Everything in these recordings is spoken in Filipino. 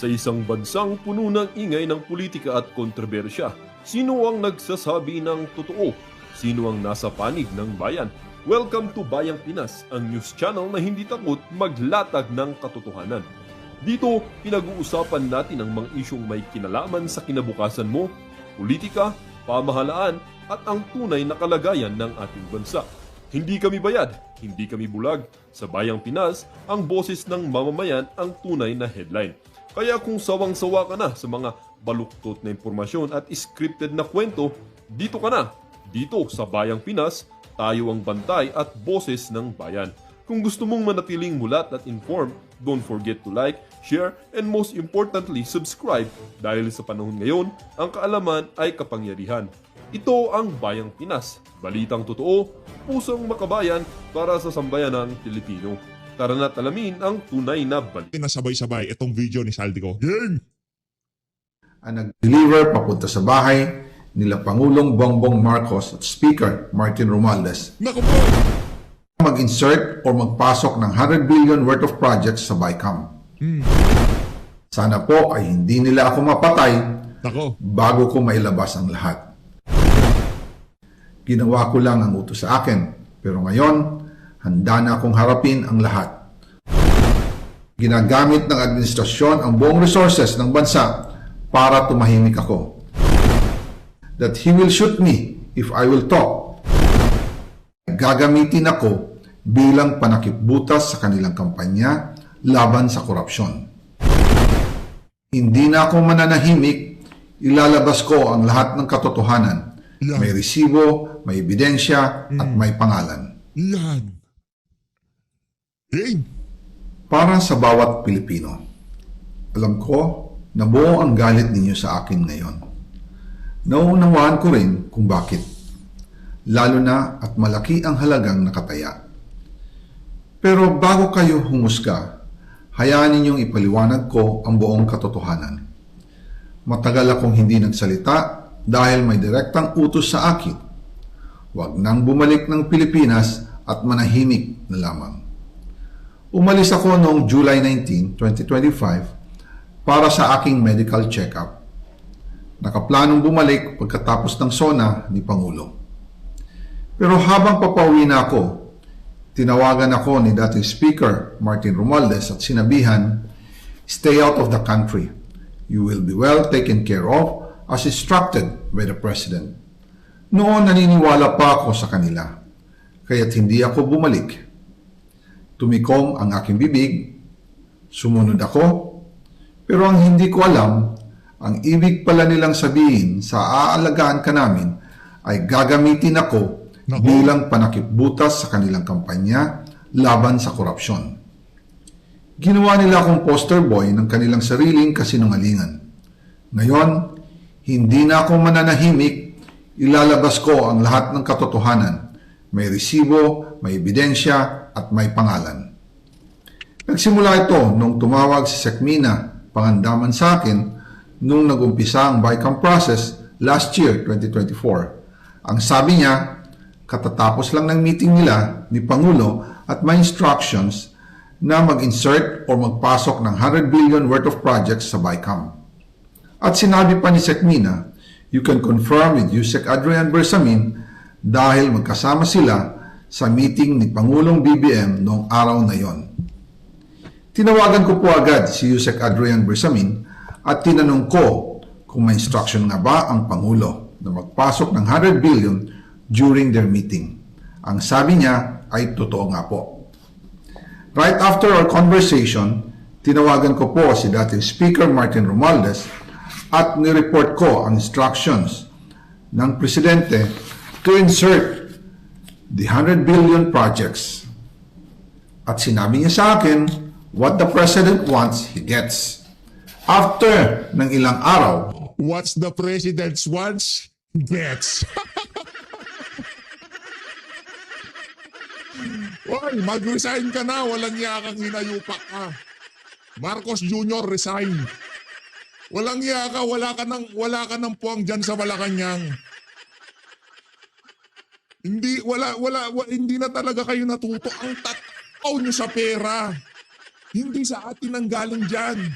Sa isang bansang puno ng ingay ng politika at kontrobersya, sino ang nagsasabi ng totoo? Sino ang nasa panig ng bayan? Welcome to Bayang Pinas, ang news channel na hindi takot maglatag ng katotohanan. Dito, pinag-uusapan natin ang mga isyong may kinalaman sa kinabukasan mo, politika, pamahalaan at ang tunay na kalagayan ng ating bansa. Hindi kami bayad, hindi kami bulag. Sa Bayang Pinas, ang boses ng mamamayan ang tunay na headline. Kaya kung sawang-sawa ka na sa mga baluktot na impormasyon at scripted na kwento, dito ka na. Dito sa Bayang Pinas, tayo ang bantay at boses ng bayan. Kung gusto mong manatiling mulat at informed, don't forget to like, share, and most importantly, subscribe dahil sa panahon ngayon, ang kaalaman ay kapangyarihan. Ito ang Bayang Pinas, balitang totoo, pusong makabayan para sa sambayanang Pilipino. Tara na't alamin ang tunay na balita. Pinasabay-sabay itong video ni Saldico. Gang! Ang nag-deliver papunta sa bahay nila Pangulong Bongbong Marcos at Speaker Martin Romualdez. Naku po! Mag-insert o magpasok ng 100 billion worth of projects sa BICAM. Sana po ay hindi nila ako mapatay Nako. bago ko mailabas ang lahat. Ginawa ko lang ang utos sa akin, pero ngayon, handa na akong harapin ang lahat. Ginagamit ng administrasyon ang buong resources ng bansa para tumahimik ako. That he will shoot me if I will talk. Gagamitin ako bilang panakipbutas sa kanilang kampanya laban sa korupsyon. Hindi na ako mananahimik, ilalabas ko ang lahat ng katotohanan. Yan. May resibo, may ebidensya, at may pangalan. Yan. Gang! Para sa bawat Pilipino, alam ko na buo ang galit ninyo sa akin ngayon. Nauunawaan ko rin kung bakit. Lalo na at malaki ang halagang nakataya. Pero bago kayo humusga, hayaan ninyong ipaliwanag ko ang buong katotohanan. Matagal akong hindi nagsalita dahil may direktang utos sa akin. Huwag nang bumalik ng Pilipinas at manahimik na lamang. Umalis ako noong July 19, 2025 para sa aking medical check-up. Nakaplanong bumalik pagkatapos ng SONA ni Pangulo. Pero habang papauwi na ako, tinawagan ako ni dating Speaker Martin Romualdez at sinabihan, "Stay out of the country. You will be well taken care of as instructed by the President." Noon naniniwala pa ako sa kanila, kaya't hindi ako bumalik. Tumikom ang aking bibig, sumunod ako, pero ang hindi ko alam, ang ibig pala nilang sabihin sa aalagaan ka namin ay gagamitin ako bilang panakipbutas sa kanilang kampanya laban sa korupsyon. Ginawa nila akong poster boy ng kanilang sariling kasinungalingan. Ngayon, hindi na ako mananahimik, ilalabas ko ang lahat ng katotohanan. May resibo, may ebidensya, at may pangalan. Nagsimula ito nung tumawag si Sekmina Pangandaman sa akin nung nag-umpisa ang BICAM process last year, 2024. Ang sabi niya, katatapos lang ng meeting nila ni Pangulo at may instructions na mag-insert o magpasok ng 100 billion worth of projects sa BICAM. At sinabi pa ni Sekmina, you can confirm with Yusek Adrian Bersamin dahil magkasama sila sa meeting ni Pangulong BBM noong araw na yon. Tinawagan ko po agad si Yusek Adrian Bersamin at tinanong ko kung may instruction nga ba ang Pangulo na magpasok ng 100 billion during their meeting. Ang sabi niya ay totoo nga po. Right after our conversation, tinawagan ko po si dating Speaker Martin Romualdez at nireport ko ang instructions ng Presidente to insert the 100 billion projects. At sinabi niya sa akin, what the President wants, he gets. After ng ilang araw, What's the President's wants? Gets. Hoy, mag-resign ka na. Walang yakang hinayupak ka. Marcos Jr. resign. Walang yaka, wala ka ng puwang dyan sa Malacanang. Hindi na talaga kayo natuto. Ang tataw nyo sa pera. Hindi sa atin ang galing dyan.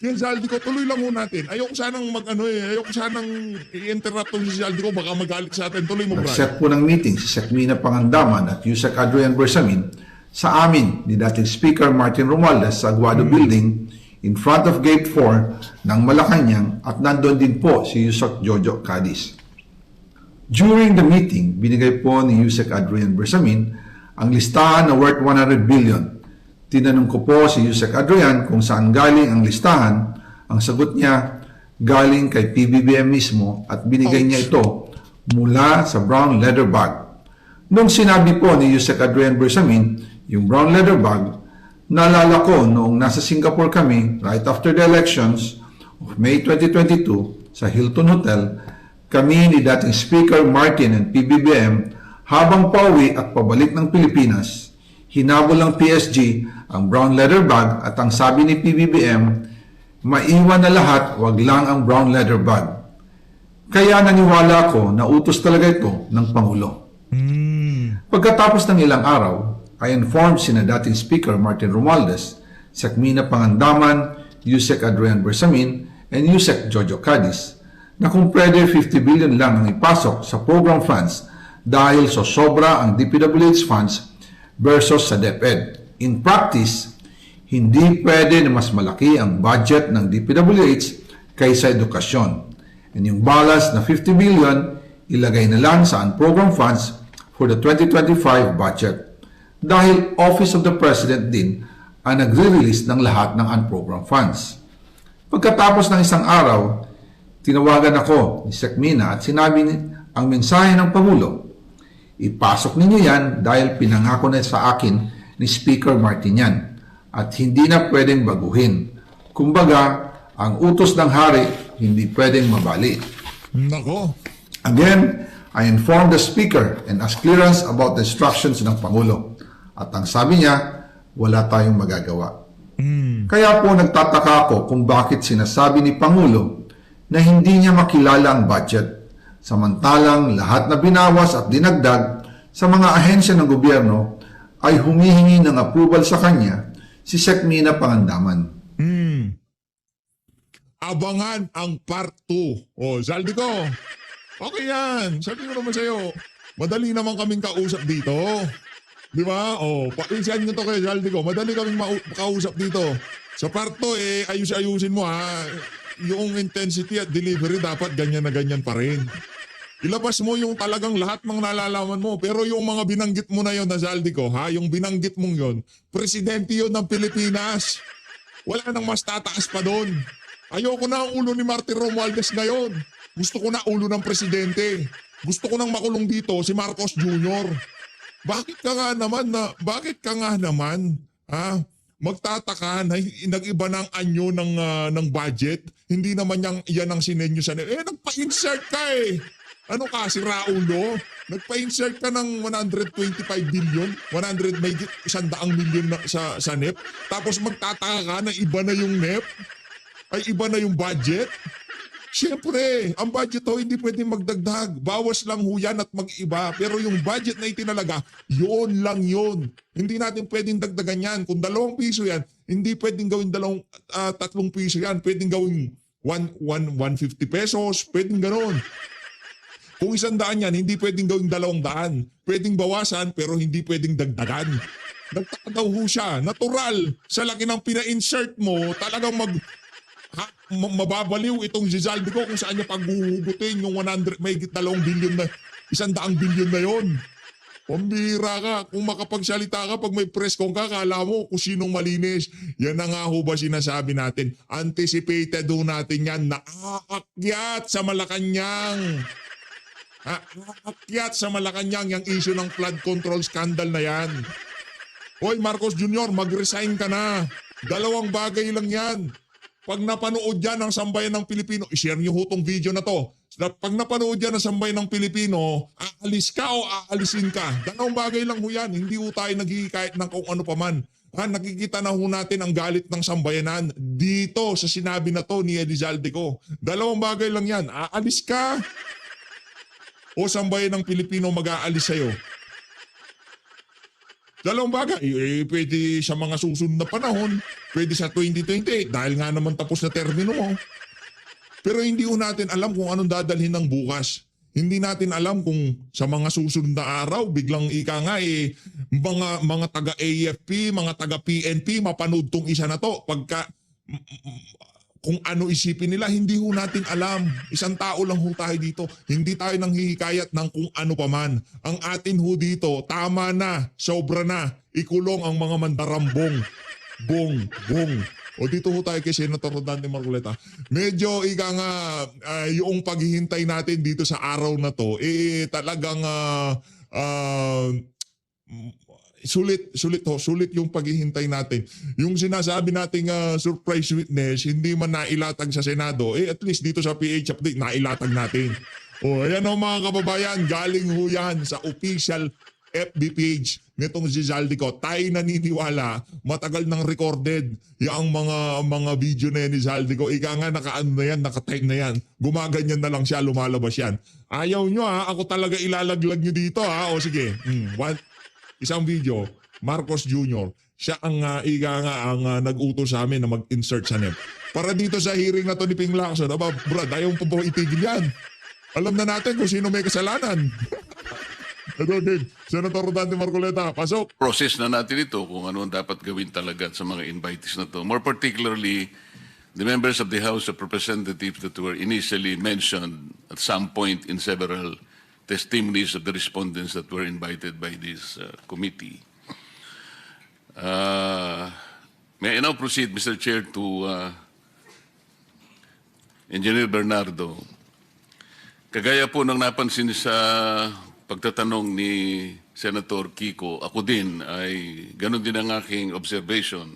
Yan, Zaldico, tuloy lang ho natin. Ayoko sanang ayoko sanang i-interrupt tong si Zaldico, baka magalit sa atin. Tuloy mo, Brian. Nag-set po ng meeting si Secmina Pangandaman at Yusek Adrian Bersamin sa amin ni dating Speaker Martin Romualdez sa Aguado Building in front of Gate 4 ng Malacanang at nandoon din po si Yusek Jojo Cadiz. During the meeting, binigay po ni Yusek Adrian Bersamin ang listahan na worth 100 billion. Tinanong ko po si Yusek Adrian kung saan galing ang listahan. Ang sagot niya, galing kay PBBM mismo at binigay niya ito mula sa brown leather bag. Nung sinabi po ni Yusek Adrian Bersamin yung brown leather bag, naalala ko noong nasa Singapore kami right after the elections of May 2022 sa Hilton Hotel, kami ni dating Speaker Martin and PBBM habang pauwi at pabalik ng Pilipinas, hinabol ng PSG ang brown leather bag at ang sabi ni PBBM, maiwan na lahat, wag lang ang brown leather bag. Kaya naniwala ko na utos talaga ito ng Pangulo. Pagkatapos ng ilang araw, I informed sina dating Speaker Martin Romualdez, Secmina Pangandaman, Yusek Adrian Bersamin, and Yusek Jojo Cadiz na kung pwede 50 billion lang ang ipasok sa program funds dahil so sobra ang DPWH funds versus sa DepEd. In practice, hindi pwede na mas malaki ang budget ng DPWH kaysa edukasyon. And yung balance na 50 billion, ilagay na lang sa unprogram funds for the 2025 budget. Dahil Office of the President din ang nagre-release ng lahat ng unprogram funds. Pagkatapos ng isang araw, tinawagan ako ni Secmina at sinabi ang mensahe ng Pangulo, ipasok ninyo yan dahil pinangako na sa akin ni Speaker Martin yan at hindi na pwedeng baguhin. Kumbaga, ang utos ng hari hindi pwedeng mabali. Nako. Again, I informed the Speaker and asked clearance about the instructions ng Pangulo. At ang sabi niya, wala tayong magagawa. Kaya po nagtataka ako kung bakit sinasabi ni Pangulo na hindi niya makilala ang budget. Samantalang lahat na binawas at dinagdag sa mga ahensya ng gobyerno ay humihingi ng approval sa kanya si Secmina Pangandaman. Abangan ang part 2. O, Zaldico, okay yan. Sabi ko naman sa'yo, madali naman kaming kausap dito. Di ba? O, pakinsihan nyo to kay Zaldico. Madali kaming kausap dito. Sa part 2, ayusin mo ha. Yung intensity at delivery dapat ganyan na ganyan pa rin. Ilabas mo yung talagang lahat ng nalalaman mo. Pero yung mga binanggit mo na yon na Zaldico, ha? Yung binanggit mong yon, presidente yon ng Pilipinas. Wala nang mas tataas pa doon. Ayoko na ang ulo ni Martin Romualdez ngayon. Gusto ko na ulo ng presidente. Gusto ko nang makulong dito si Marcos Jr. Bakit ka nga naman, ha? Magtataka na nag-iba ng anyo ng budget. Hindi naman yan ang sinenyo sa nagpa-insert ka eh. Ano ka, si Raulo? Nagpa-insert ka ng 125 billion, 100 may 100 million sa NEP. Tapos magtataka ka na iba na yung NEP? Ay iba na yung budget? Siyempre, ang budget ho hindi pwedeng magdagdag. Bawas lang ho yan at mag-iba. Pero yung budget na itinalaga, yun lang yun. Hindi natin pwedeng dagdagan yan. Kung 2 piso yan, hindi pwedeng gawin 3 piso yan. Pwedeng gawin 150 pesos. Pwedeng ganon. Kung 100 yan, hindi pwedeng gawin 200. Pwedeng bawasan pero hindi pwedeng dagdagan. Nagtaka daw ho siya. Natural. Sa laki ng pina-insert mo, talagang mababaliw itong si Zaldico kung saan niya paghuhugutin yung 100, may 2 billion na, 100 billion na yon. Pambira ka. Kung makapagsalita ka pag may press con ka, kala mo kung sinong malinis. Yan na nga ho ba sinasabi natin. Anticipated ho natin yan na aakyat sa Malacanang. Aakyat sa Malacanang yung issue ng flood control scandal na yan. Hoy Marcos Jr., mag-resign ka na. 2 bagay lang yan. Pag napanood yan ng sambayan ng Pilipino, i-share nyo ho tong video na to. Pag napanood yan ng sambayan ng Pilipino, aalis ka o aalisin ka. 2 bagay lang ho yan. Hindi ho tayo nagkikait ng kung ano pa man. Nakikita na ho natin ang galit ng sambayanan dito sa sinabi na to ni Zaldico. 2 bagay lang yan. Aalis ka o sambayan ng Pilipino mag-aalis sa'yo. Dalawang bagay, pwede sa mga susunod na panahon, pwede sa 2028 dahil nga naman tapos na termino mo. Pero hindi ho natin alam kung anong dadalhin ng bukas. Hindi natin alam kung sa mga susunod na araw, biglang ika nga mga taga-AFP, mga taga-PNP, mapanood tong isa na to. Pagka, kung ano isipin nila, hindi ho natin alam. Isang tao lang ho tayo dito. Hindi tayo nang hihikayat ng kung ano paman. Ang atin ho dito, tama na, sobra na. Ikulong ang mga mandarambong. Bong. O dito ho tayo kay Senator Rodante Marcoleta. Medyo ika nga, yung paghihintay natin dito sa araw na to, talagang sulit yung paghihintay natin. Yung sinasabi nating surprise witness, hindi man nailatag sa Senado, at least dito sa PH update, nailatag natin. O, ayan o mga kababayan, galing ho yan sa official FB page nitong si Zaldico. Tayo naniniwala, matagal nang recorded yung mga video na yan ni Zaldico. Ika nga naka-ano na yan, naka-time na yan. Gumaganyan na lang siya, lumalabas yan. Ayaw nyo ako talaga ilalaglag nyo dito O sige, isang video, Marcos Jr. Siya ang nag-utos sa amin na mag-insert sa NEP. Para dito sa hearing na to ni Ping Lacson, brad, ayaw pa ba itigil yan? Alam na natin kung sino may kasalanan. Ito din, Senator Rodante Marcoleta, pasok. Process na natin ito kung ano ang dapat gawin talaga sa mga invitees na to. More particularly, the members of the House of Representatives that were initially mentioned at some point in several testimonies of the respondents that were invited by this committee. May I now proceed, Mr. Chair, to Engineer Bernardo. Kagaya po ng napansin sa pagtatanong ni Senator Kiko, ako din ay ganun din ang aking observation.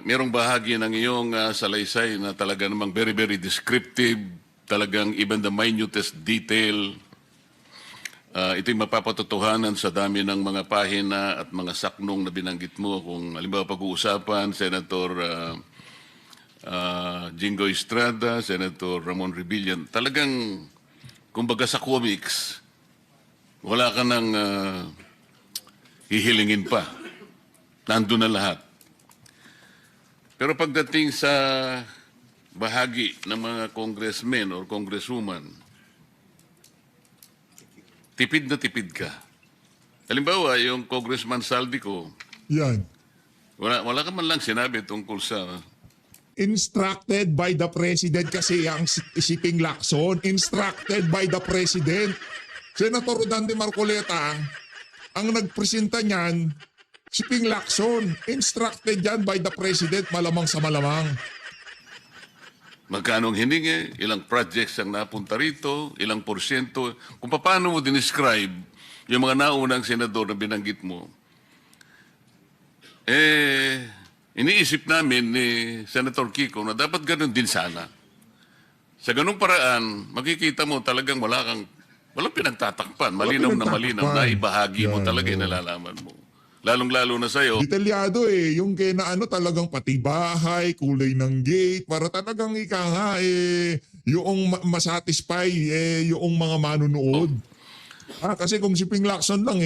Merong bahagi ng iyong salaysay na talaga namang very, very descriptive, talagang even the minutest detail. Ito'y mapapatotohanan sa dami ng mga pahina at mga saknong na binanggit mo. Kung halimbawa pag-uusapan, Senator Jingo Estrada, Senator Ramon Rebillan, talagang kumbaga sa comics, wala ka nang hihilingin pa. Nandun na lahat. Pero pagdating sa bahagi ng mga congressmen or congresswoman, tipid na tipid ka. Halimbawa, yung Congressman Saldico, Yan. wala ka man lang sinabi tungkol sa Instructed by the President kasi ang si Ping Lacson. Instructed by the President. Senator Rodante Marcoleta, ang nagpresenta niyan, si Ping Lacson. Instructed yan by the President, malamang sa malamang. magkano ang hiningi, ilang projects ang napunta rito, ilang porsyento. Kung paano mo dinescribe yung mga naunang senador na binanggit mo, iniisip namin ni Senator Kiko na dapat ganun din sana. Sa ganung paraan, makikita mo talagang walang pinagtatakpan. Malinaw na malinaw na ibahagi mo talaga yung nalalaman mo. Lalong-lalo na sa'yo. Detalyado yung kaya na talagang pati bahay, kulay ng gate, para talagang ika nga yung masatisfy yung mga manunood. Kasi kung si Ping Lacson lang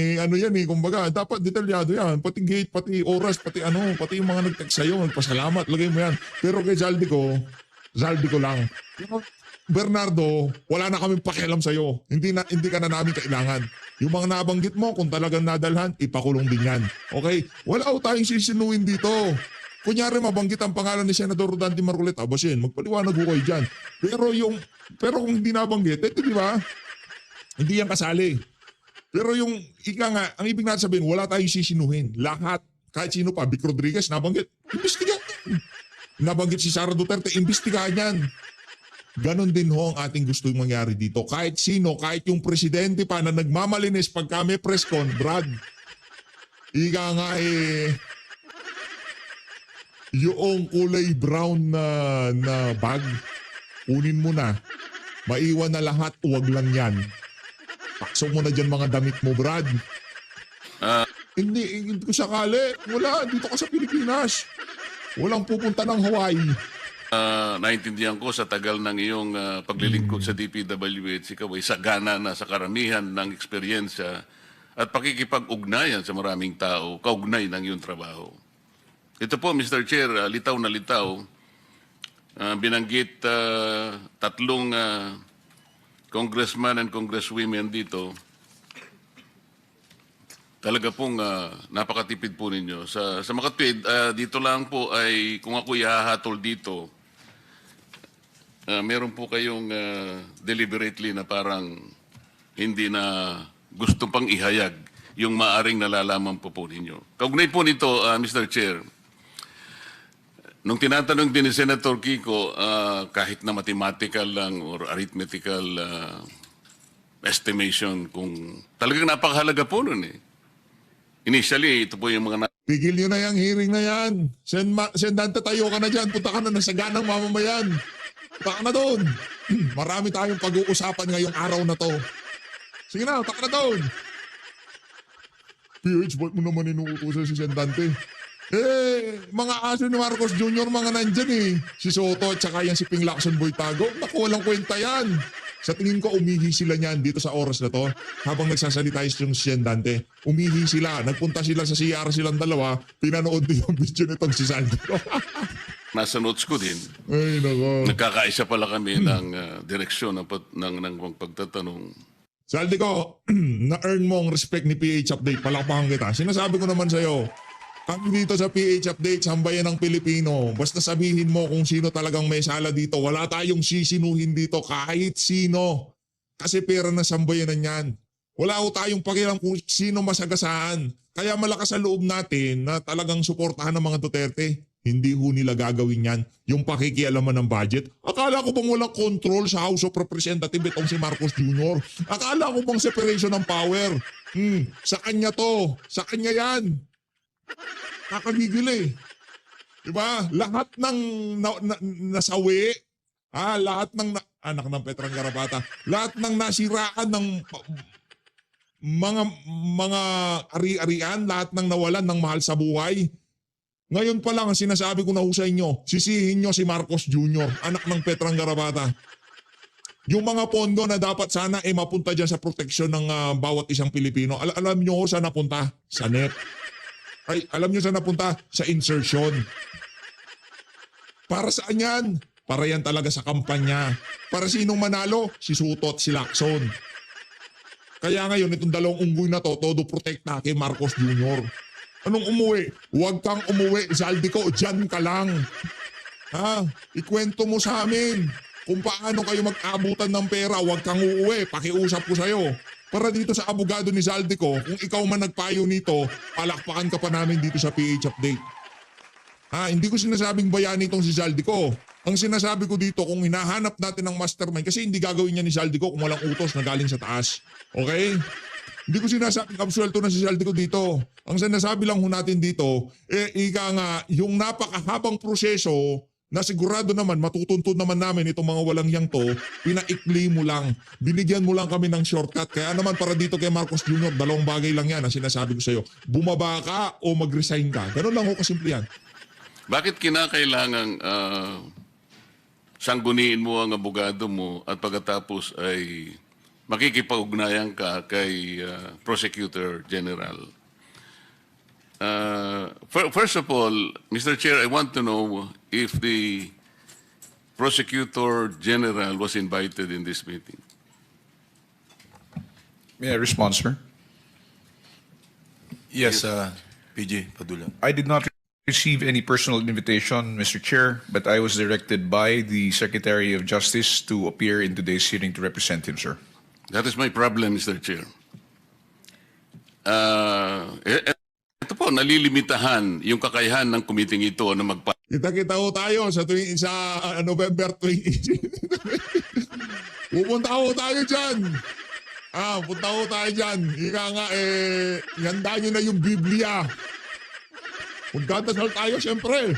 kumbaga, dapat detalyado yan. Pati gate, pati oras, pati yung mga nag-text sa'yo, magpasalamat, lagay mo yan. Pero kay Zaldico lang. Bernardo, wala na kaming pakialam sa'yo. Hindi ka na namin kailangan. Yung mga nabanggit mo, kung talagang nadalhan, ipakulong din yan. Okay? Wala tayong sisinuin dito. Kunyari mabanggit ang pangalan ni Senador Rodante Marcoleta, basin, magpaliwanag ko kayo dyan. Pero kung hindi nabanggit, di ba? Hindi yan kasali. Pero yung ang ibig natin sabihin, wala tayong sisinuhin. Lahat, kahit sino pa, Vic Rodriguez, nabanggit, imbestigahan. Nabanggit si Sara Duterte, imbestigahan yan. Ganon din ho ang ating gustong mangyari dito. Kahit sino, kahit yung presidente pa na nagmamalinis pagka may press con, Brad, yung kulay brown na bag, kunin mo na. Maiwan na lahat, huwag lang yan. Pakso mo na dyan mga damit mo, Brad. Hindi ko sakali. Wala, dito ka sa Pilipinas. Walang pupunta ng Hawaii. Naintindihan ko sa tagal ng iyong paglilingkod sa DPWH, ikaw ay sagana na sa karamihan ng eksperyensya at pakikipag-ugnayan sa maraming tao, kaugnay ng iyong trabaho. Ito po, Mr. Chair, litaw na litaw, binanggit tatlong congressman and congresswomen dito. Talaga pong napakatipid po ninyo. Sa makatwid, dito lang po ay kung ako ihahatol dito, meron po kayong deliberately na parang hindi na gusto pang ihayag yung maaring nalalaman po ninyo. Kaugnay po nito, Mr. Chair, nung tinatanong din ni Senator Kiko, kahit na mathematical lang or arithmetical estimation, kung talagang napakahalaga po nun eh. Initially, ito po yung mga Tigil nyo na yung hearing na yan. Sendante, tayo ka na dyan. Punta ka na ng saganang mamamayan. Punta ka na doon. Marami tayong pag-uusapan ngayong araw na to. Sige na, punta ka na doon. PH, ba't mo naman inuutusan si Sendante? Mga aso ni Marcos Jr. mga nandyan eh. Si Soto at saka yan si Ping Lacson Boytago. Naku, walang kwenta yan. Sa tingin ko, umihi sila niyan dito sa oras na to. Habang nagsasalita yung Sendante, umihi sila. Nagpunta sila sa CR silang dalawa. Pinanood din yung video nitong si Saldico. nasa notes ko din. Ay, nako. Nagkakaisa pala kami ng direksyon ng pagtatanong. Saldico, na-earn mo ang respect ni PH Update. Palakpakan kita. Sinasabi ko naman sa'yo, kami dito sa PH Update, sambayan ng Pilipino. Basta sabihin mo kung sino talagang may sala dito. Wala tayong sisinuhin dito kahit sino. Kasi pera na sambayanan yan. Wala ko tayong pakialam kung sino masagasaan. Kaya malakas sa loob natin na talagang suportahan ng mga Duterte. Hindi ho nila gagawin yan. Yung pakikialaman ng budget. Akala ko bang walang control sa House of Representatives itong si Marcos Jr.? Akala ko bang separation ng power? Sa kanya to. Sa kanya yan. Kakagigil eh. Diba? Lahat ng nasawi, lahat ng anak ng Petrang Garabata, lahat ng nasiraan ng mga ari-arian, lahat ng nawalan ng mahal sa buhay. Ngayon pa lang ang sinasabi ko na ho sa inyo, sisihin nyo si Marcos Jr., anak ng Petrang Garabata. Yung mga pondo na dapat sana mapunta dyan sa proteksyon ng bawat isang Pilipino. Alam nyo ho saan napunta? Sa NEP. Ay, alam nyo saan napunta? Sa insertion. Para saan yan? Para yan talaga sa kampanya. Para sinong manalo? Si Soto at si Lacson. Kaya ngayon, itong dalawang unggoy na to, todo protekta kay Marcos Jr. Anong umuwi? Huwag kang umuwi, Saldico, dyan ka lang. Ikwento mo sa amin kung paano kayo mag-abutan ng pera. Huwag kang uuwi, pakiusap ko sa'yo. Para dito sa abogado ni Saldico, kung ikaw man nagpayo nito, palakpakan ka pa namin dito sa PH Update. Hindi ko sinasabing bayani itong si Saldico. Ang sinasabi ko dito, kung hinahanap natin ng mastermind, kasi hindi gagawin niya ni Saldico kung walang utos na galing sa taas. Okay? Hindi ko sinasabing absuelto na si Saldico dito. Ang sinasabi lang ho natin dito, ika nga, yung napakahabang proseso na sigurado naman, matutuntun naman namin itong mga walang yang to, pinaikli mo lang. Binigyan mo lang kami ng shortcut. Kaya naman para dito kay Marcos Jr., dalawang bagay lang yan ang sinasabi ko sa'yo. Bumaba ka o mag-resign ka. Ganun lang ho kasimple yan. Bakit kinakailangang sangguniin mo ang abogado mo at pagkatapos ay makikipag-ugnayan ka kay Prosecutor General? First of all, Mr. Chair, I want to know if the Prosecutor General was invited in this meeting. May I respond, sir? Yes, PJ Padula. I did not receive any personal invitation, Mr. Chair, but I was directed by the Secretary of Justice to appear in today's hearing to represent him, sir. That is my problem, Mr. Chair. Ito po, nalilimitahan yung kakayahan ng kumiting ito na Kita-kita ho tayo sa November 20. Pupunta ho tayo dyan. Punta ho tayo dyan. Ika nga, ihanda nyo na yung Biblia. Magdadasal tayo, siyempre.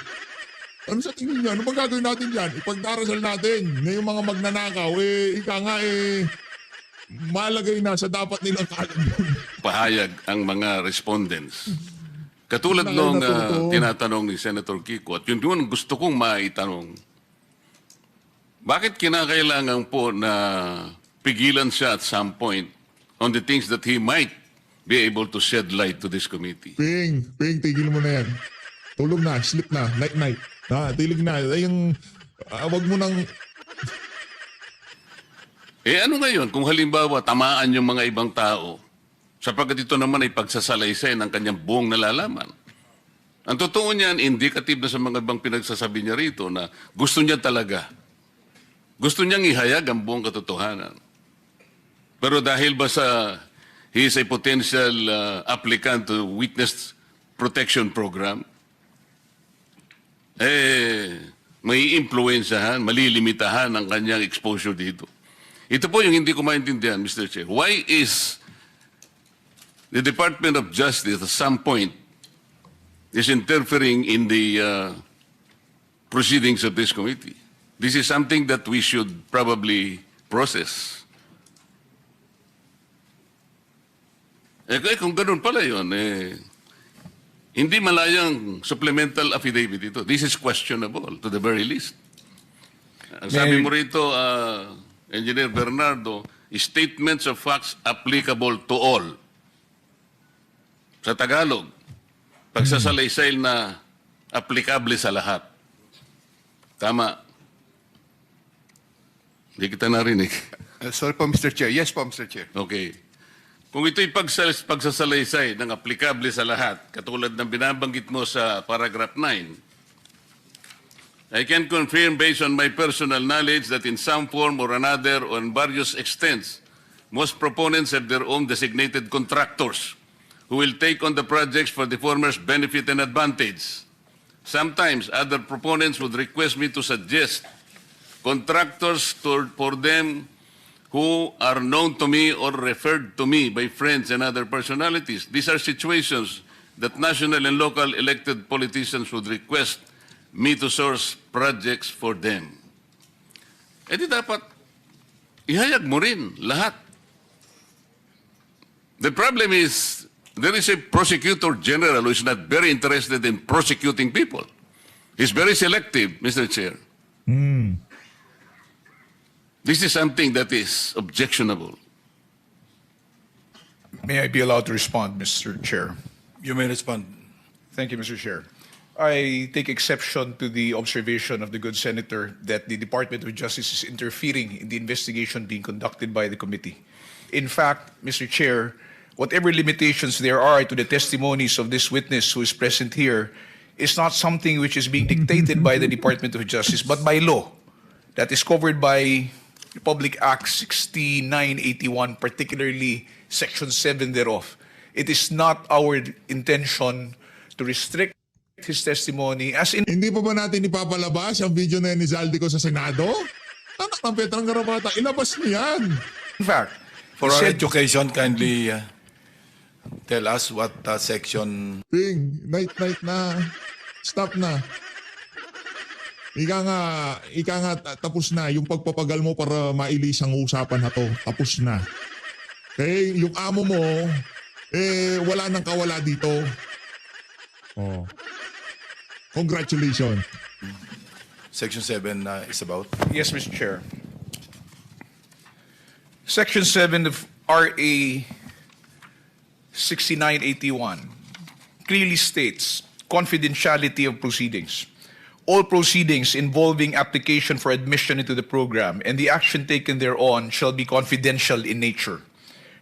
Ano sa tingin niya? Ano bang gagawin natin dyan? Ipagdarasal natin na yung mga magnanakaw, ika nga, malagay na sa dapat nilang kaalaman. pahayag ang mga respondents. Katulad nung tinatanong ni Senator Kiko, at yun gusto kong maitanong, bakit kinakailangan po na pigilan siya at some point on the things that he might be able to shed light to this committee. Ping, tigil mo na yan. Tulog na, sleep na, night. Tilig na. Ay, yung, wag mo nang, Ano ngayon kung halimbawa tamaan yung mga ibang tao sapagkat ito naman ay pagsasalaysay ng kanyang buong nalalaman. Ang totoo niyan, indicative na sa mga ibang pinagsasabi niya rito na gusto niya talaga. Gusto niyang ihayag ang buong katotohanan. Pero dahil ba sa he is a potential applicant to witness protection program, may influensyahan, malilimitahan ang kanyang exposure dito. Ito po yung hindi ko maintindihan, Mr. Chair. Why is the Department of Justice at some point is interfering in the proceedings of this committee? This is something that we should probably process. Kung ganun pala yun, hindi malayang supplemental affidavit ito. This is questionable to the very least. Ang sabi mo rito, Engineer Bernardo, statements of facts applicable to all. Sa Tagalog, pagsasalaysay na applicable sa lahat. Tama. Hindi kita narinig. Sorry po, Mr. Chair. Yes po, Mr. Chair. Okay. Kung ito'y pagsasalaysay ng applicable sa lahat, katulad ng binabanggit mo sa paragraph 9, I can confirm based on my personal knowledge that in some form or another, on various extents, most proponents have their own designated contractors who will take on the projects for the former's benefit and advantage. Sometimes other proponents would request me to suggest contractors for them who are known to me or referred to me by friends and other personalities. These are situations that national and local elected politicians would request me to source projects for them. Di dapat ihayag mo rin lahat. The problem is there is a prosecutor general who is not very interested in prosecuting people. He's very selective, Mr. Chair. This is something that is objectionable. May I be allowed to respond, Mr. Chair? You may respond. Thank you, Mr. Chair. I take exception to the observation of the good senator that the Department of Justice is interfering in the investigation being conducted by the committee. In fact, Mr. Chair, whatever limitations there are to the testimonies of this witness who is present here is not something which is being dictated by the Department of Justice, but by law that is covered by Republic Act 6981, particularly Section 7 thereof. It is not our intention to restrict his testimony as in hindi pa ba natin ipapalabas ang video na yan ni Zaldico sa Senado? Anak ng Petrang Garapata, ilabas mo yan. fact. For he our said- education, kindly tell us what section. Ping, night na. Stop na. Ika nga, tapos na. Yung pagpapagal mo para mailis ang usapan na to, tapos na. Okay, yung amo mo, wala nang kawala dito. Oh. Congratulations. Section 7 is about. Yes, Mr. Chair. Section 7 of RA 6981 clearly states confidentiality of proceedings. All proceedings involving application for admission into the program and the action taken thereon shall be confidential in nature.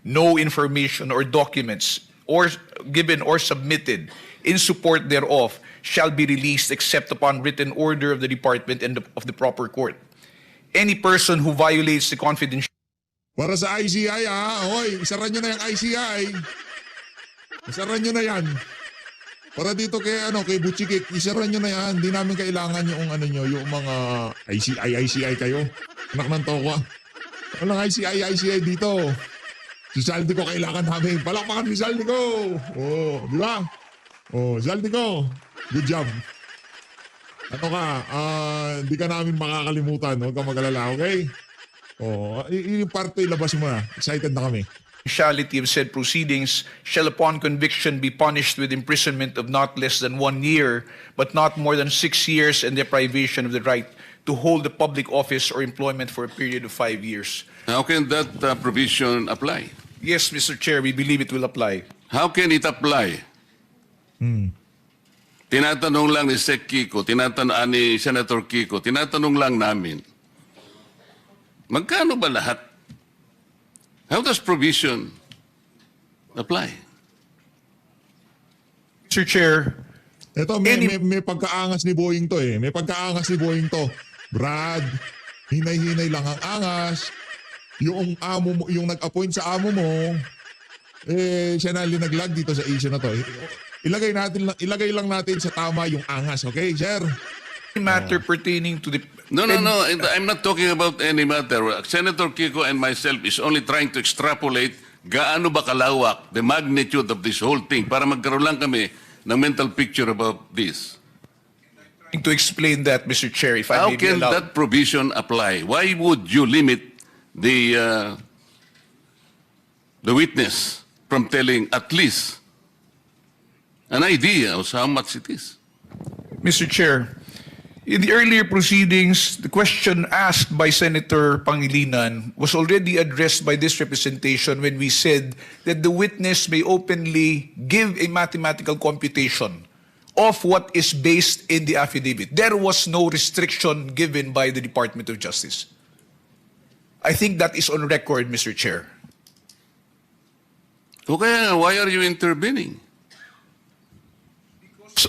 No information or documents or given or submitted in support thereof shall be released except upon written order of the department and of the proper court. Any person who violates the confidentiality Para sa ICI hoy, isara nyo na yung ICI. Isara nyo na yan. Para dito kay Butchikik, isara nyo na yan. Hindi namin kailangan yung yung mga ICI kayo. Anak ng tokwa. Walang ICI dito. Si Zaldico kailangan namin. Palakpakan si Zaldico. Oh, di ba? Oh, Zaldico. Good job. Hindi ka namin makakalimutan. Huwag ka mag-alala, okay? Oh, yung parte ilabas mo na. Excited na kami. of said proceedings shall upon conviction be punished with imprisonment of not less than 1 year, but not more than 6 years, and deprivation of the right to hold the public office or employment for a period of 5 years. How can that provision apply? Yes, Mr. Chair, we believe it will apply. How can it apply? Tinatanong lang ni Sec Kiko, ni Senator Kiko, tinatanong lang namin, magkano ba lahat? How does provision apply? Mr. Chair, Ito, may pagkaangas ni Boying to eh. May pagkaangas ni Boying to. Brad, hinay-hinay lang ang angas. Yung amo mo, yung nag-appoint sa amo mo, siya na linaglag dito sa issue na to. Ilagay lang natin sa tama yung angas, okay, sir? matter pertaining to the... No. I'm not talking about any matter. Senator Kiko and myself is only trying to extrapolate gaano ba kalawak, the magnitude of this whole thing para magkaroon lang kami ng mental picture about this. To explain that, Mr. Chair, if I How may be can allowed. that provision apply? Why would you limit the witness from telling at least an idea of how much it is? Mr. Chair, in the earlier proceedings, the question asked by Senator Pangilinan was already addressed by this representation when we said that the witness may openly give a mathematical computation of what is based in the affidavit. There was no restriction given by the Department of Justice. I think that is on record, Mr. Chair. Okay, why are you intervening?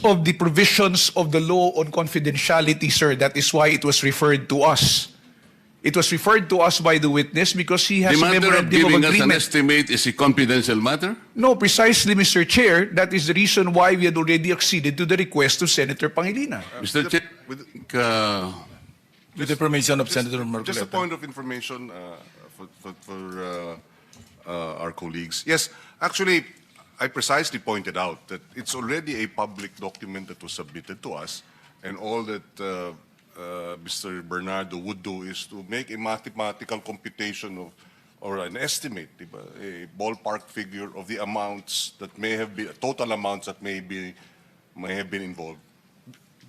Of the provisions of the law on confidentiality, sir, that is why it was referred to us. It was referred to us by the witness because he has The a matter of memorandum of giving us an agreement. estimate is a confidential matter? No, precisely, Mr. Chair. That is the reason why we had already acceded to the request of Senator Pangilinan. Mr. Chair, With the permission of Senator Just a Marcoleta. point of information for our colleagues. Yes, actually, I precisely pointed out that it's already a public document that was submitted to us, and all that Mr. Bernardo would do is to make a mathematical computation of, or an estimate, diba? A ballpark figure of the amounts that may have been, total amounts that may have been involved,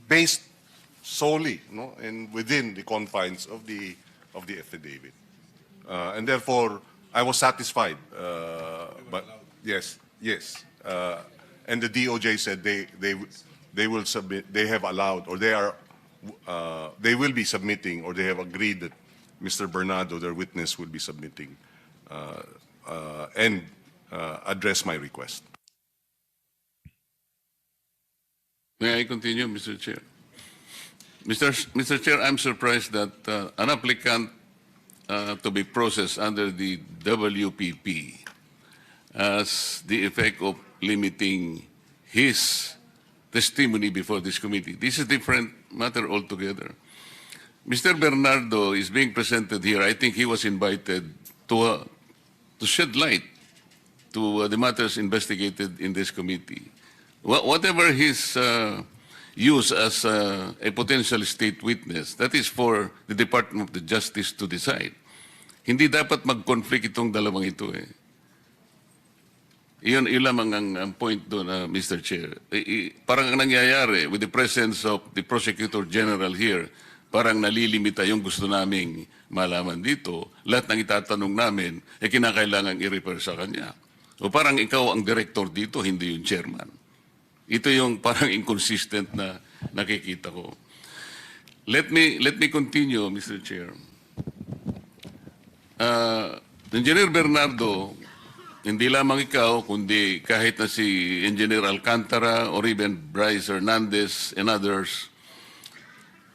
based solely, no, and within the confines of the affidavit, and therefore I was satisfied. But yes, and the DOJ said they will submit. They have allowed, or they will be submitting, or they have agreed that Mr. Bernardo, their witness, will be submitting and address my request. may I continue, Mr. Chair? Mr. Chair, I'm surprised that an applicant to be processed under the WPP has the effect of limiting his testimony before this committee. This is a different matter altogether. Mr. Bernardo is being presented here. I think he was invited to shed light to the matters investigated in this committee. Whatever his use as a potential state witness, that is for the Department of the Justice to decide. Hindi dapat mag-conflict itong dalawang ito eh. Iyon lamang ang point doon, Mr. Chair. Parang ang nangyayari with the presence of the Prosecutor General here, parang nalilimita yung gusto naming malaman dito. Lahat ng itatanong namin, kinakailangan i-refer sa kanya. O parang ikaw ang director dito, hindi yung chairman. Ito yung parang inconsistent na nakikita ko. Let me continue, Mr. Chair. Engineer Bernardo, hindi lamang ikaw, kundi kahit na si Engineer Alcantara or even Bryce Hernandez and others,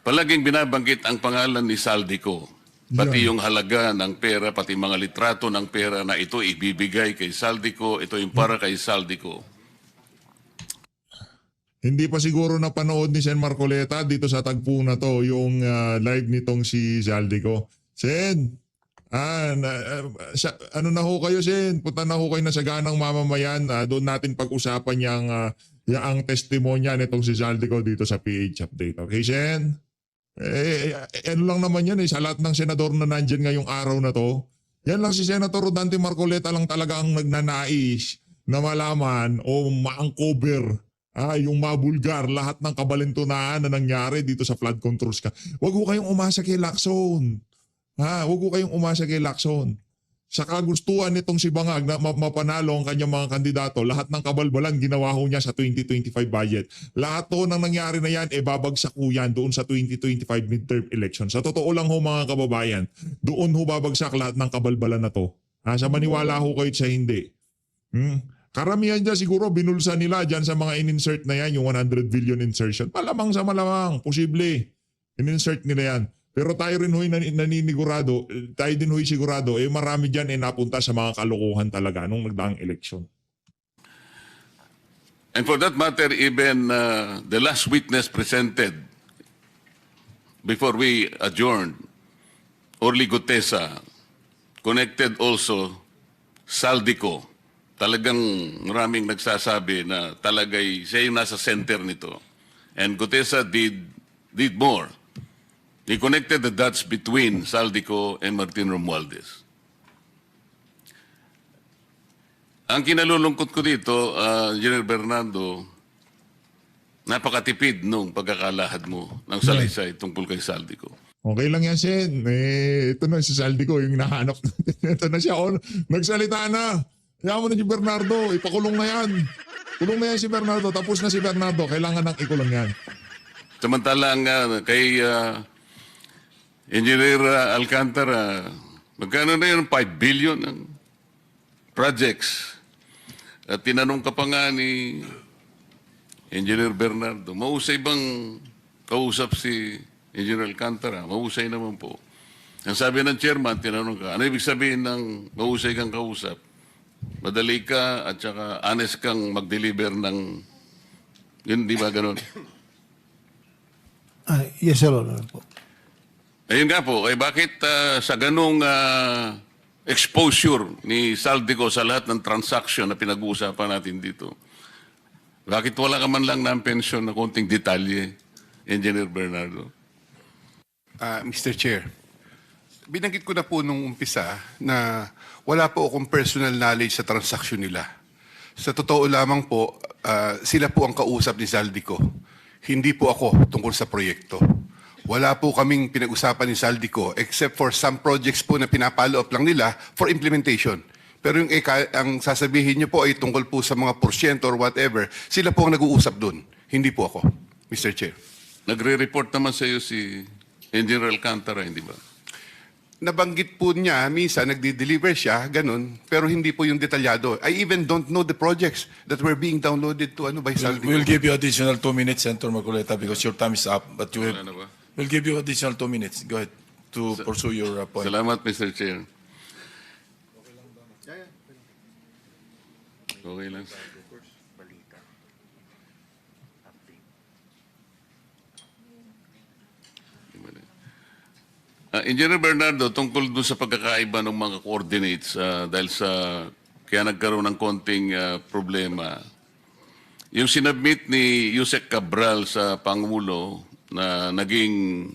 palaging binabanggit ang pangalan ni Saldico. Pati yung halaga ng pera, pati mga litrato ng pera na ito ibibigay kay Saldico, ito yung para kay Saldico. Hindi pa siguro napanood ni Sen Marcoleta dito sa tagpo na to yung live nitong si Zaldico. Sen, ano na ho kayo, Sen? Punta na ho kayo na sa ganang mamamayan. Doon natin pag-usapan yung testimonya nitong si Zaldico dito sa PH Update. Okay, Sen? Ano lang naman yan sa lahat ng senador na nandyan ngayong araw na to. Yan lang si Senator Rodante Marcoleta lang talaga ang nagnanais na malaman o ma-uncover yung mabulgar lahat ng kabalintunaan na nangyari dito sa flood controls ka. Huwag ho kayong umasa kay Lacson. Huwag ho kayong umasa kay Lacson. sa kagustuhan nitong si Bangag na mapanalo ang kanyang mga kandidato, lahat ng kabalbalan ginawa ho niya sa 2025 budget. Lahat ho ng nangyari na yan, babagsak ho yan doon sa 2025 midterm election. Sa totoo lang ho mga kababayan, doon ho babagsak lahat ng kabalbalan na to. Sa maniwala ho kayo sa hindi. Karamihan dyan siguro binulsa nila dyan sa mga in-insert na yan, yung 100 billion insertion. Malamang sa malamang, posible. In-insert nila yan. Pero tayo rin ho'y naninigurado, tayo din ho'y sigurado, marami dyan napunta sa mga kalokohan talaga nung nagdaang eleksyon. And for that matter, even the last witness presented before we adjourned, Orly Gutesa, connected also Saldico. Talagang maraming nagsasabi na talagay siya yung nasa center nito. And Gutesa did more. He connected the dots between Saldico and Martin Romualdez. Ang kinalulungkot ko dito, Engineer Bernardo, napakatipid nung pagkakalahad mo ng salaysay tungkol kay Saldico. Okay lang yan, Sen. Ito na si Saldico, yung nahanap. Ito na siya. Nagsalita na. Kaya mo na si Bernardo. Ipakulong na yan. Kulong na yan si Bernardo. Tapos na si Bernardo. Kailangan nang ikulong yan. Samantalang kay Engineer Alcantara, magkano na yun? 5 billion ang projects. At tinanong ka pa nga ni Engineer Bernardo, mahusay bang kausap si Engineer Alcantara? Mahusay naman po. Ang sabi ng chairman, tinanong ka, ano ibig sabihin ng mahusay kang kausap? Madali ka at saka honest kang mag-deliver ng, yun, di ba ganun? Yes, Your Honor po. Ayun nga po, bakit sa ganung exposure ni Saldico sa lahat ng transaction na pinag-uusapan natin dito, bakit wala ka man lang ng pension na konting detalye, Engineer Bernardo? Mr. Chair, binanggit ko na po nung umpisa na wala po akong personal knowledge sa transaksyon nila. Sa totoo lamang po, sila po ang kausap ni Saldico. Hindi po ako tungkol sa proyekto. Wala po kaming pinag-usapan ni Saldico except for some projects po na pinapalo up lang nila for implementation. Pero yung ang sasabihin niyo po ay tungkol po sa mga porsyento or whatever, sila po ang nag-uusap doon. Hindi po ako, Mr. Chair. Nagre-report naman sa iyo si Engineer Alcantara, hindi ba? Nabanggit po niya, minsan nagdi-deliver siya, ganun, pero hindi po yung detalyado. I even don't know the projects that were being downloaded to by Saldico. We'll give you additional 2 minutes, Senator Marcoleta, because your time is up. But you Wala na ba? we'll give you additional 2 minutes. Go ahead to pursue your point. Salamat, Mr. Chair. Okay lang. Engineer Bernardo, tungkol dun sa pagkakaiba ng mga coordinates, dahil sa kaya nagkaroon ng konting problema, yung sinubmit ni Yusek Cabral sa Pangulo na naging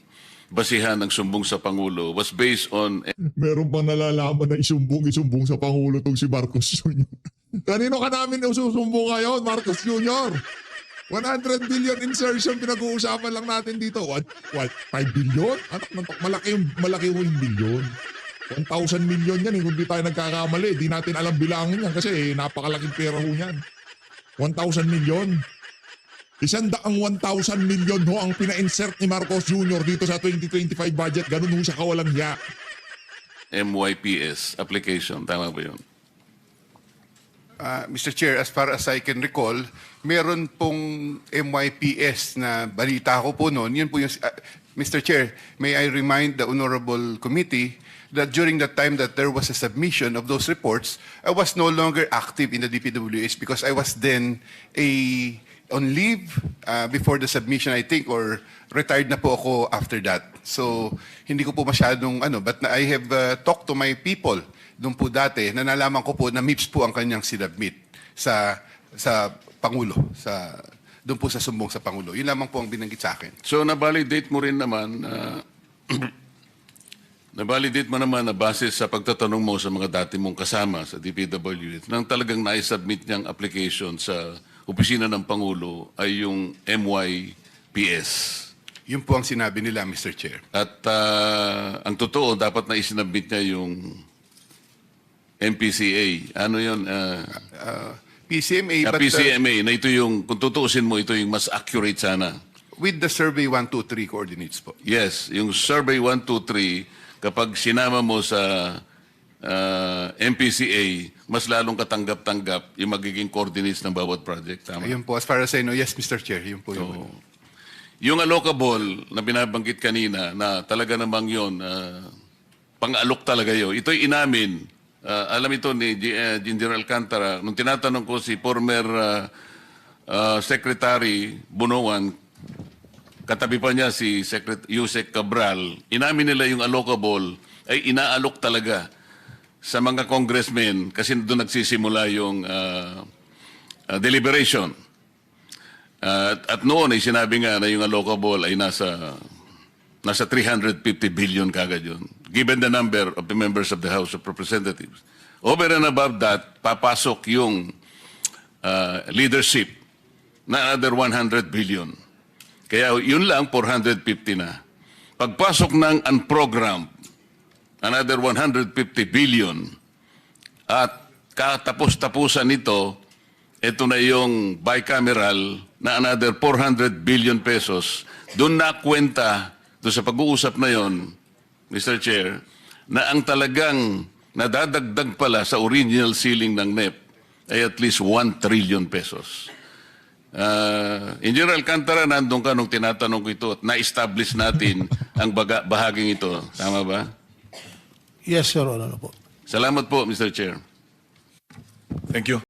basihan ng sumbong sa Pangulo was based on Meron pang nalalaman na isumbong sa Pangulo tong si Marcos Jr. Kanino ka namin ususumbong ngayon, Marcos Jr.? 100 billion insertion pinag-uusapan lang natin dito. What? 5 billion? Anak ng malaki yung billion. 1,000 million yan kung di tayo nagkakamali. Di natin alam bilangin yan kasi napakalaking pera ho yan. 1,000 million. 100 million ho ang pina-insert ni Marcos Jr. dito sa 2025 budget. Ganun ho siya kawalang hiya. MYPS application. Tama ba yun? Mr. Chair, as far as I can recall, meron pong MYPS na balita ko po noon. Yun po yung, Mr. Chair, may I remind the Honorable Committee that during the time that there was a submission of those reports, I was no longer active in the DPWH because I was then on leave before the submission, I think, or retired na po ako after that. So, hindi ko po masyadong but I have talked to my people doon po dati na nalaman ko po na MIPS po ang kanyang sinubmit sa Pangulo, doon po sa sumbong sa Pangulo. Yun lamang po ang binanggit sa akin. So, na-validate mo rin naman na-validate mo naman na base sa pagtatanong mo sa mga dati mong kasama sa DPWH nang talagang na-submit niyang application sa opisina ng Pangulo ay yung MYPS. Yun po ang sinabi nila, Mr. Chair. At ang totoo, dapat na isinabit niya yung MPCA. Ano yun? PCMA, but PCMA, na ito yung, kung tutuusin mo, ito yung mas accurate sana. with the survey 1, 2, 3 coordinates po. Yes, yung survey 1, 2, 3, kapag sinama mo sa MPCA, mas lalong katanggap-tanggap yung magiging coordinates ng bawat project. Tama? Ayun po, as far as I know, yes, Mr. Chair, yun po yun. Yung allocable na binabanggit kanina, na talaga namang yun, pang-alok talaga yun. Ito'y inamin. Alam ito ni Ginger Alcantara, nung tinatanong ko si former Secretary Bunuan, katabi pa niya si Yusek Cabral, inamin nila yung allocable ay inaalok talaga sa mga congressmen kasi doon nagsisimula yung deliberation. At noon ay sinabi nga na yung allocable ay nasa 350 billion kagad yun, given the number of the members of the House of Representatives. Over and above that, papasok yung leadership na another 100 billion. Kaya yun lang, 450 na. Pagpasok ng unprogrammed, another 150 billion. At katapos-tapusan nito, ito na yung bicameral na another 400 billion pesos. Doon na kwenta, doon sa pag-uusap na yon, Mr. Chair, na ang talagang nadadagdag pala sa original ceiling ng NEP ay at least 1 trillion pesos. Engineer Alcantara, nandun ka nung tinatanong ko ito at na-establish natin ang bahaging ito. Tama ba? Yes, Your Honor po. Salamat po, Mr. Chair. Thank you.